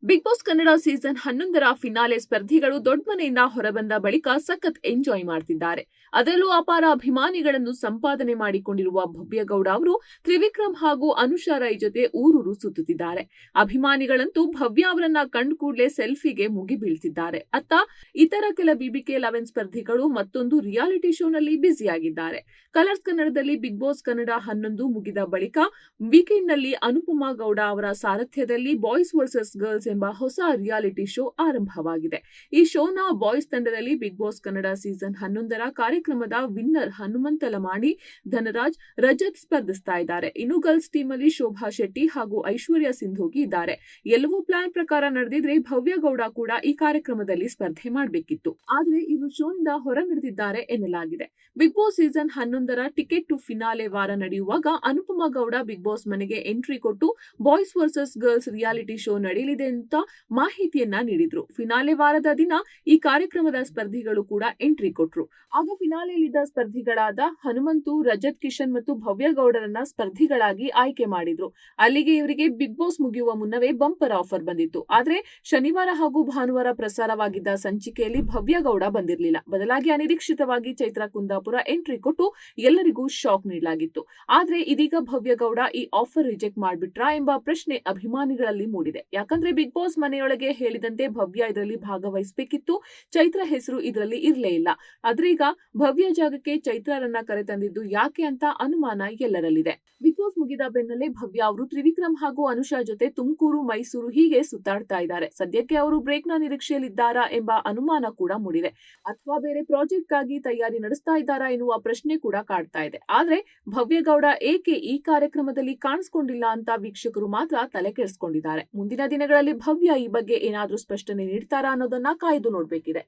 Big Boss Kannada season 11ರ finale ಸ್ಪರ್ಧಿಗಳು ದೊಡ್ಡ ಮನೆಯಿಂದ ಹೊರಬಂದ ಬಳಿಕ ಸಖತ್ ಎಂಜಾಯ್ ಮಾಡ್ತಿದ್ದಾರೆ. ಅದರಲ್ಲೂ ಅಪಾರ ಅಭಿಮಾನಿಗಳನ್ನು ಸಂಪಾದನೆ ಮಾಡಿಕೊಂಡಿರುವ ಭವ್ಯಗೌಡ ಅವರು ತ್ರಿವಿಕ್ರಮ್ ಹಾಗೂ ಅನುಷಾ ರೈ ಜೊತೆ ಊರೂರು ಸುತ್ತುತ್ತಿದ್ದಾರೆ. ಅಭಿಮಾನಿಗಳಂತೂ ಭವ್ಯ ಅವರನ್ನ ಕಂಡು ಕೂಡಲೇ ಸೆಲ್ಫಿಗೆ ಮುಗಿ ಬೀಳ್ತಿದ್ದಾರೆ. ಅತ್ತ ಇತರ ಕೆಲ ಬಿಬಿಕೆ 11 ಸ್ಪರ್ಧಿಗಳು ಮತ್ತೊಂದು ರಿಯಾಲಿಟಿ ಶೋನಲ್ಲಿ ಬ್ಯುಸಿಯಾಗಿದ್ದಾರೆ. ಕಲರ್ಸ್ ಕನ್ನಡದಲ್ಲಿ ಬಿಗ್ ಬಾಸ್ ಕನ್ನಡ 11 ಮುಗಿದ ಬಳಿಕ ವೀಕೆಂಡ್ನಲ್ಲಿ ಅನುಪಮಾ ಗೌಡ ಅವರ ಸಾರಥ್ಯದಲ್ಲಿ ಬಾಯ್ಸ್ ವರ್ಸಸ್ ಗರ್ಲ್ಸ್ ಎಂಬ ಹೊಸ ರಿಯಾಲಿಟಿ ಶೋ ಆರಂಭವಾಗಿದೆ. ಈ ಶೋನ ಬಾಯ್ಸ್ ತಂಡದಲ್ಲಿ ಬಿಗ್ ಬಾಸ್ ಕನ್ನಡ ಸೀಸನ್ 11ರ ಕಾರ್ಯಕ್ರಮದ ವಿನ್ನರ್ ಹನುಮಂತ ಲಮಾಣಿ, ಧನರಾಜ್, ರಜತ್ ಸ್ಪರ್ಧಿಸ್ತಾ ಇದ್ದಾರೆ. ಇನ್ನು ಗರ್ಲ್ಸ್ ಟೀಮ್ ಅಲ್ಲಿ ಶೋಭಾ ಶೆಟ್ಟಿ ಹಾಗೂ ಐಶ್ವರ್ಯ ಸಿಂಧೋಗಿ ಇದ್ದಾರೆ. ಎಲ್ಲವೂ ಪ್ಲಾನ್ ಪ್ರಕಾರ ನಡೆದಿದ್ರೆ ಭವ್ಯಗೌಡ ಕೂಡ ಈ ಕಾರ್ಯಕ್ರಮದಲ್ಲಿ ಸ್ಪರ್ಧೆ ಮಾಡಬೇಕಿತ್ತು. ಆದ್ರೆ ಇವರು ಶೋನಿಂದ ಹೊರ ನಡೆದಿದ್ದಾರೆ ಎನ್ನಲಾಗಿದೆ. ಬಿಗ್ ಬಾಸ್ ಸೀಸನ್ 11ರ ಟಿಕೆಟ್ ಟು ಫಿನಾಲೆ ವಾರ ನಡೆಯುವಾಗ ಅನುಪಮಾ ಗೌಡ ಬಿಗ್ ಬಾಸ್ ಮನೆಗೆ ಎಂಟ್ರಿ ಕೊಟ್ಟು boys versus girls reality show ನಡೆಯಲಿದೆ ಅಂತ ಮಾಹಿತಿಯನ್ನ ನೀಡಿದ್ರು. ಫಿನಾಲೆ ವಾರದ ದಿನ ಈ ಕಾರ್ಯಕ್ರಮದ ಸ್ಪರ್ಧಿಗಳು ಕೂಡ ಎಂಟ್ರಿ ಕೊಟ್ರು. ಆಗ ಫಿನಾಲೆಯಲ್ಲಿದ್ದ ಸ್ಪರ್ಧಿಗಳಾದ ಹನುಮಂತು, ರಜತ್ ಕಿಶನ್ ಮತ್ತು ಭವ್ಯಗೌಡರನ್ನ ಸ್ಪರ್ಧಿಗಳಾಗಿ ಆಯ್ಕೆ ಮಾಡಿದ್ರು. ಅಲ್ಲಿಗೆ ಇವರಿಗೆ ಬಿಗ್ ಬಾಸ್ ಮುಗಿಯುವ ಮುನ್ನವೇ ಬಂಪರ್ ಆಫರ್ ಬಂದಿತ್ತು. ಆದ್ರೆ ಶನಿವಾರ ಹಾಗೂ ಭಾನುವಾರ ಪ್ರಸಾರವಾಗಿದ್ದ ಸಂಚಿಕೆಯಲ್ಲಿ ಭವ್ಯಗೌಡ ಬಂದಿರಲಿಲ್ಲ. ಬದಲಾಗಿ ಅನಿರೀಕ್ಷಿತವಾಗಿ ಚೈತ್ರ ಕುಂದಾಪುರ ಎಂಟ್ರಿ ಕೊಟ್ಟು ಎಲ್ಲರಿಗೂ ಶಾಕ್ ನೀಡಲಾಗಿತ್ತು. ಆದ್ರೆ ಇದೀಗ ಭವ್ಯಗೌಡ ಈ ಆಫರ್ ರಿಜೆಕ್ಟ್ ಮಾಡ್ಬಿಟ್ರಾ ಎಂಬ ಪ್ರಶ್ನೆ ಅಭಿಮಾನಿಗಳಲ್ಲಿ ಮೂಡಿದೆ. ಯಾಕಂದ್ರೆ ಬಿಗ್ ಬಾಸ್ ಮನೆಯೊಳಗೆ ಹೇಳಿದಂತೆ ಭವ್ಯ ಇದರಲ್ಲಿ ಭಾಗವಹಿಸಬೇಕಿತ್ತು. ಚೈತ್ರ ಹೆಸರು ಇದರಲ್ಲಿ ಇರಲೇ ಇಲ್ಲ. ಆದ್ರೀಗ ಭವ್ಯ ಜಾಗಕ್ಕೆ ಚೈತ್ರರನ್ನ ಕರೆತಂದಿದ್ದು ಯಾಕೆ ಅಂತ ಅನುಮಾನ ಎಲ್ಲರಲ್ಲಿದೆ. ಬಿಗ್ ಬಾಸ್ ಮುಗಿದ ಬೆನ್ನಲ್ಲೇ ಭವ್ಯ ಅವರು ತ್ರಿವಿಕ್ರಮ್ ಹಾಗೂ ಅನುಷಾ ಜೊತೆ ತುಮಕೂರು, ಮೈಸೂರು ಹೀಗೆ ಸುತ್ತಾಡ್ತಾ ಇದ್ದಾರೆ. ಸದ್ಯಕ್ಕೆ ಅವರು ಬ್ರೇಕ್ ನ ನಿರೀಕ್ಷೆಯಲ್ಲಿದ್ದಾರಾ ಎಂಬ ಅನುಮಾನ ಕೂಡ ಮೂಡಿದೆ. ಅಥವಾ ಬೇರೆ ಪ್ರಾಜೆಕ್ಟ್ ಗಾಗಿ ತಯಾರಿ ನಡೆಸ್ತಾ ಇದ್ದಾರಾ ಎನ್ನುವ ಪ್ರಶ್ನೆ ಕೂಡ ಕಾಡ್ತಾ ಇದೆ. ಆದ್ರೆ ಭವ್ಯಗೌಡ ಏಕೆ ಈ ಕಾರ್ಯಕ್ರಮದಲ್ಲಿ ಕಾಣಿಸಿಕೊಂಡಿಲ್ಲ ಅಂತ ವೀಕ್ಷಕರು ಮಾತ್ರ ತಲೆ ಕೆಡಿಸಿಕೊಂಡಿದ್ದಾರೆ. ಮುಂದಿನ ದಿನಗಳಲ್ಲಿ ಭವ್ಯ ಈ ಬಗ್ಗೆ ಏನಾದ್ರೂ ಸ್ಪಷ್ಟನೆ ನೀಡ್ತಾರಾ ಅನ್ನೋದನ್ನ ಕಾಯ್ದು ನೋಡ್ಬೇಕಿದೆ.